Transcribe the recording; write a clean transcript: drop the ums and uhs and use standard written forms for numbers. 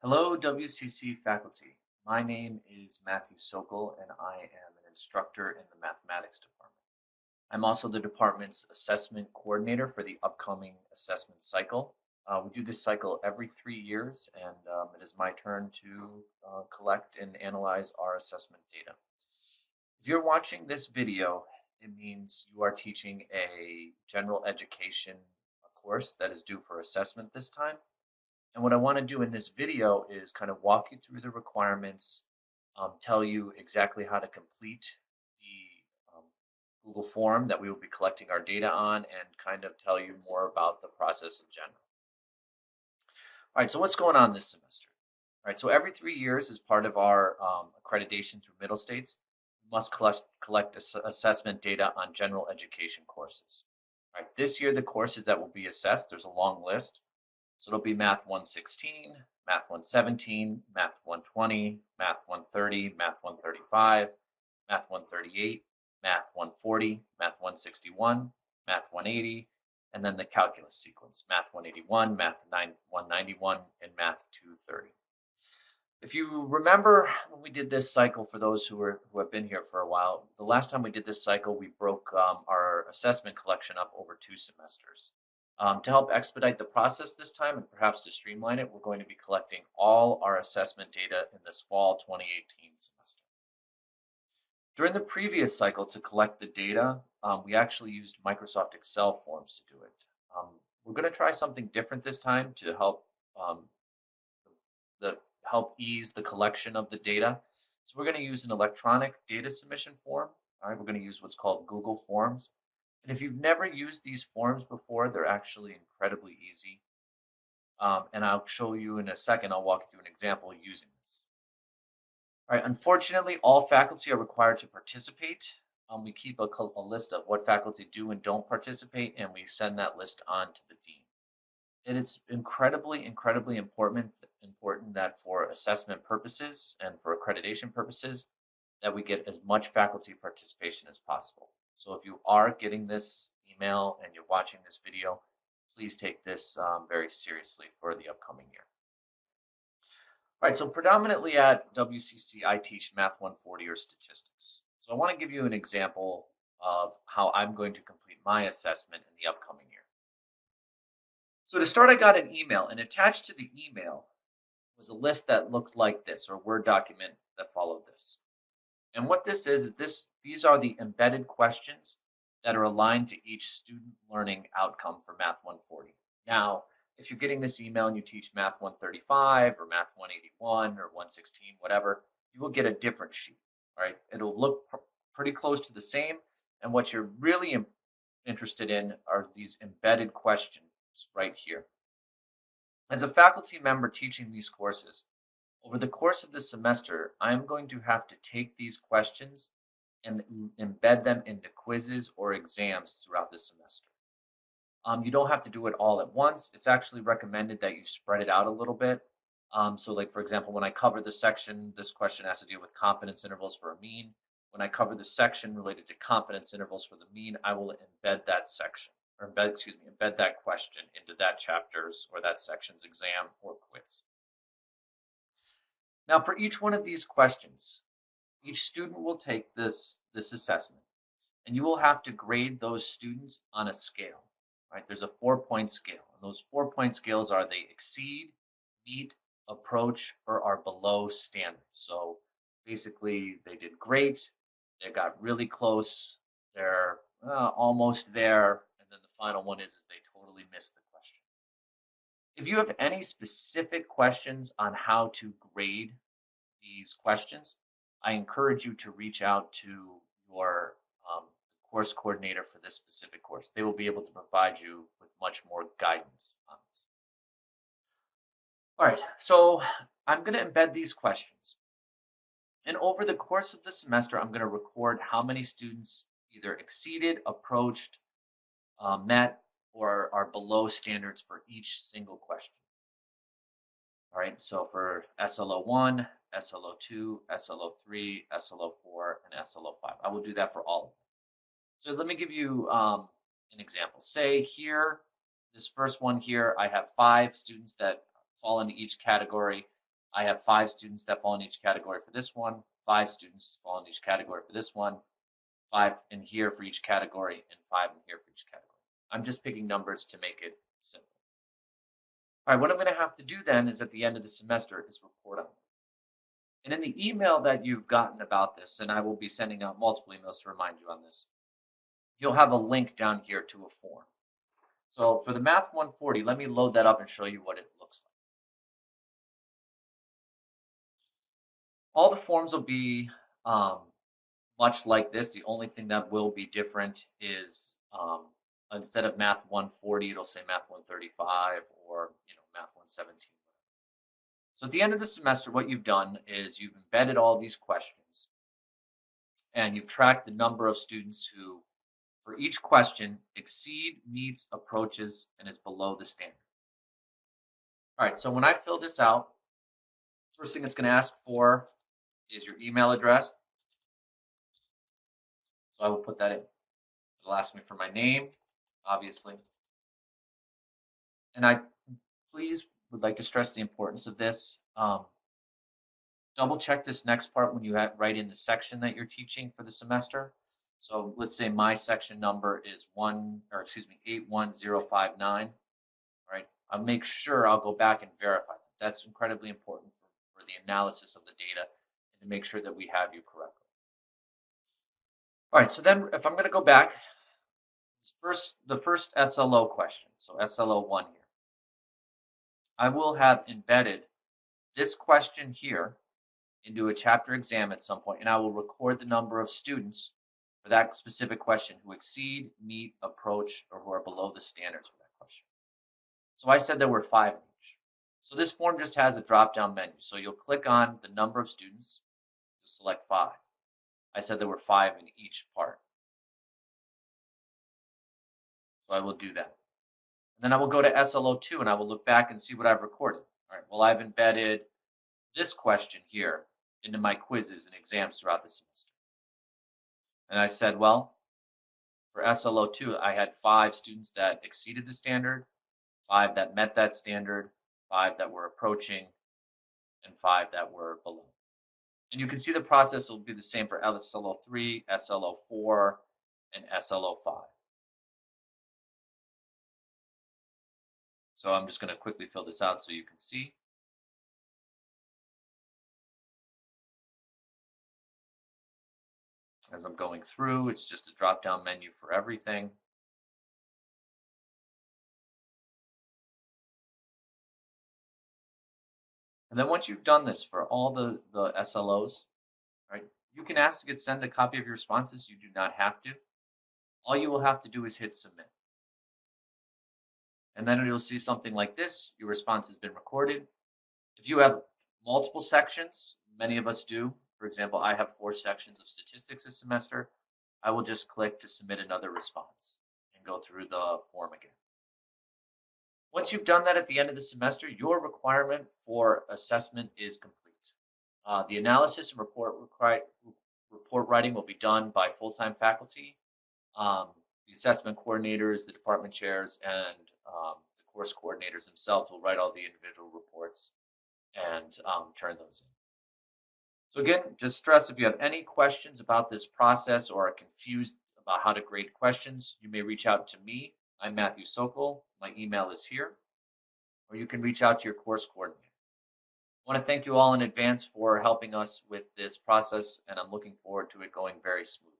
Hello, WCC faculty. My name is Matthew Sokol, and I am an instructor in the mathematics department. I'm also the department's assessment coordinator for the upcoming assessment cycle. We do this cycle every 3 years, and it is my turn to collect and analyze our assessment data. If you're watching this video, it means you are teaching a general education course that is due for assessment this time. And what I want to do in this video is kind of walk you through the requirements, tell you exactly how to complete the Google form that we will be collecting our data on, and kind of tell you more about the process in general. All right, so what's going on this semester? All right, so every 3 years, as part of our accreditation through Middle States, we must collect assessment data on general education courses. All right, this year the courses that will be assessed, there's a long list. So it'll be Math 116, Math 117, Math 120, Math 130, Math 135, Math 138, Math 140, Math 161, Math 180, and then the calculus sequence, Math 181, Math 191, and Math 230. If you remember when we did this cycle, for those who have been here for a while, the last time we did this cycle, we broke our assessment collection up over 2 semesters. To help expedite the process this time and perhaps to streamline it, we're going to be collecting all our assessment data in this fall 2018 semester. During the previous cycle, to collect the data, we actually used Microsoft Excel forms to do it. We're going to try something different this time to help ease the collection of the data. So we're going to use an electronic data submission form. All right, we're going to use what's called Google Forms. And if you've never used these forms before, they're actually incredibly easy. And I'll show you in a second, I'll walk you through an example using this. All right, unfortunately, all faculty are required to participate. We keep a list of what faculty do and don't participate, and we send that list on to the dean. And it's incredibly important that for assessment purposes and for accreditation purposes, that we get as much faculty participation as possible. So if you are getting this email and you're watching this video, please take this very seriously for the upcoming year. All right, so predominantly at WCC, I teach Math 140 or statistics. So I want to give you an example of how I'm going to complete my assessment in the upcoming year. So to start, I got an email, and attached to the email was a list that looked like this, or a Word document that followed this. And what this is these are the embedded questions that are aligned to each student learning outcome for Math 140. Now, if you're getting this email and you teach Math 135 or Math 181 or 116, whatever, you will get a different sheet. All right, it'll look pretty close to the same. And what you're really interested in are these embedded questions right here. As a faculty member teaching these courses, over the course of the semester, I'm going to have to take these questions and embed them into quizzes or exams throughout the semester. You don't have to do it all at once. It's actually recommended that you spread it out a little bit. So like, for example, when I cover the section, this question has to deal with confidence intervals for a mean. When I cover the section related to confidence intervals for the mean, I will embed that section, or embed that question into that chapter's or that section's exam or quiz. Now, for each one of these questions, each student will take this assessment, and you will have to grade those students on a scale. Right? There's a 4-point scale, and those 4-point scales are they exceed, meet, approach, or are below standard. So basically, they did great, they got really close, they're almost there, and then the final one is they totally missed the question. If you have any specific questions on how to grade these questions, I encourage you to reach out to your course coordinator for this specific course. They will be able to provide you with much more guidance on this. All right, so I'm going to embed these questions. And over the course of the semester, I'm going to record how many students either exceeded, approached, met, or are below standards for each single question. All right, so for SLO1, SLO2, SLO3, SLO4, and SLO5. I will do that for all of them. So let me give you an example. Say here, this first one here, I have 5 students that fall into each category. I have 5 students that fall in each category for this one, 5 students fall in each category for this one, 5 in here for each category, and 5 in here for each category. I'm just picking numbers to make it simple. All right, what I'm going to have to do then is at the end of the semester is report on it. And in the email that you've gotten about this, and I will be sending out multiple emails to remind you on this, you'll have a link down here to a form. So for the Math 140, let me load that up and show you what it looks like. All the forms will be much like this. The only thing that will be different is instead of Math 140, it'll say Math 135 or Math 117. So at the end of the semester, what you've done is you've embedded all these questions and you've tracked the number of students who, for each question, exceed, meets, approaches, and is below the standard. All right, so when I fill this out, first thing it's going to ask for is your email address. So I will put that in. It'll ask me for my name, obviously. And I please would like to stress the importance of this. Double check this next part when you write in the section that you're teaching for the semester. So let's say my section number is 81059. All right, I'll make sure I'll go back and verify that. That's incredibly important for the analysis of the data and to make sure that we have you correctly. All right, so then if I'm going to go back, the first SLO question, so SLO 1 here, I will have embedded this question here into a chapter exam at some point, and I will record the number of students for that specific question who exceed, meet, approach, or who are below the standards for that question. So I said there were 5 in each. So this form just has a drop-down menu. So you'll click on the number of students, you'll select 5. I said there were 5 in each part. So I will do that. And then I will go to SLO 2 and I will look back and see what I've recorded. All right, well, I've embedded this question here into my quizzes and exams throughout the semester. And I said, well, for SLO 2, I had 5 students that exceeded the standard, 5 that met that standard, 5 that were approaching, and 5 that were below. And you can see the process will be the same for SLO 3, SLO 4, and SLO 5. So I'm just going to quickly fill this out so you can see. As I'm going through, it's just a drop-down menu for everything. And then once you've done this for all the SLOs, right, you can ask to get sent a copy of your responses. You do not have to. All you will have to do is hit submit. And then you'll see something like this. Your response has been recorded. If you have multiple sections, many of us do. For example, I have 4 sections of statistics this semester. I will just click to submit another response and go through the form again. Once you've done that at the end of the semester, your requirement for assessment is complete. The analysis and report writing will be done by full-time faculty. The assessment coordinators, the department chairs, and the course coordinators themselves will write all the individual reports and turn those in. So again, just stress if you have any questions about this process or are confused about how to grade questions, you may reach out to me. I'm Matthew Sokol. My email is here. Or you can reach out to your course coordinator. I want to thank you all in advance for helping us with this process, and I'm looking forward to it going very smoothly.